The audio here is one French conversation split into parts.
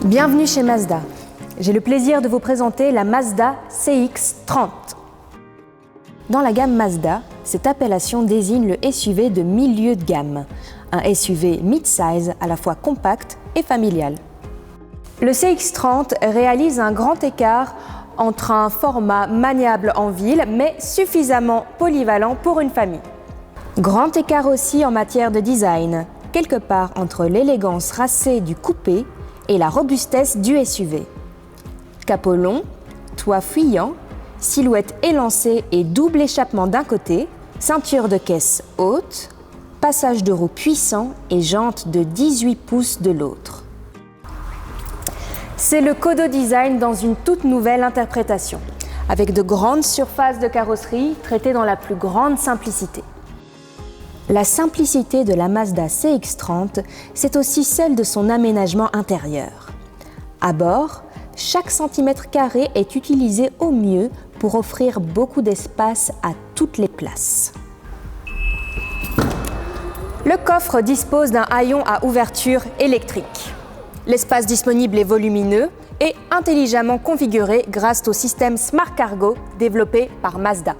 Bienvenue chez Mazda. J'ai le plaisir de vous présenter la Mazda CX-30. Dans la gamme Mazda, cette appellation désigne le SUV de milieu de gamme, un SUV mid-size à la fois compact et familial. Le CX-30 réalise un grand écart entre un format maniable en ville, mais suffisamment polyvalent pour une famille. Grand écart aussi en matière de design, quelque part entre l'élégance racée du coupé et la robustesse du SUV. Capot long, toit fuyant, silhouette élancée et double échappement d'un côté, ceinture de caisse haute, passage de roue puissant et jantes de 18 pouces de l'autre. C'est le Kodo Design dans une toute nouvelle interprétation, avec de grandes surfaces de carrosserie traitées dans la plus grande simplicité. La simplicité de la Mazda CX-30, c'est aussi celle de son aménagement intérieur. À bord, chaque centimètre carré est utilisé au mieux pour offrir beaucoup d'espace à toutes les places. Le coffre dispose d'un haillon à ouverture électrique. L'espace disponible est volumineux et intelligemment configuré grâce au système Smart Cargo développé par Mazda.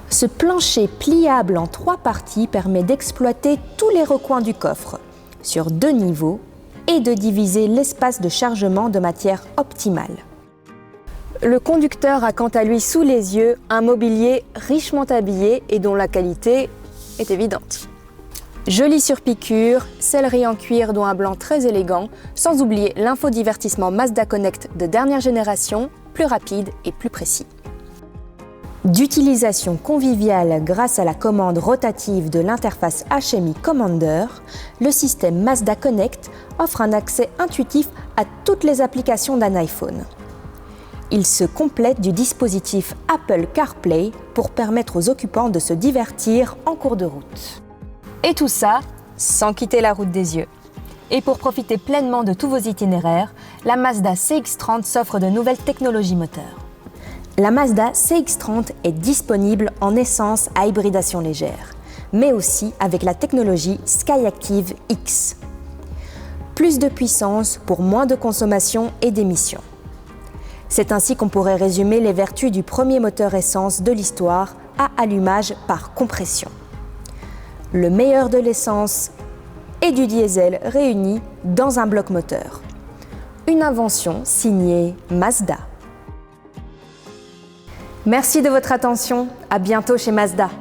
Ce plancher pliable en 3 parties permet d'exploiter tous les recoins du coffre, sur 2 niveaux, et de diviser l'espace de chargement de manière optimale. Le conducteur a quant à lui sous les yeux un mobilier richement habillé et dont la qualité est évidente. Jolie surpiqûre, sellerie en cuir dont un blanc très élégant, sans oublier l'infodivertissement Mazda Connect de dernière génération, plus rapide et plus précis. D'utilisation conviviale grâce à la commande rotative de l'interface HMI Commander, le système Mazda Connect offre un accès intuitif à toutes les applications d'un iPhone. Il se complète du dispositif Apple CarPlay pour permettre aux occupants de se divertir en cours de route. Et tout ça sans quitter la route des yeux. Et pour profiter pleinement de tous vos itinéraires, la Mazda CX-30 s'offre de nouvelles technologies moteurs. La Mazda CX-30 est disponible en essence à hybridation légère, mais aussi avec la technologie Skyactiv X. Plus de puissance pour moins de consommation et d'émissions. C'est ainsi qu'on pourrait résumer les vertus du premier moteur essence de l'histoire à allumage par compression. Le meilleur de l'essence et du diesel réunis dans un bloc moteur. Une invention signée Mazda. Merci de votre attention, à bientôt chez Mazda.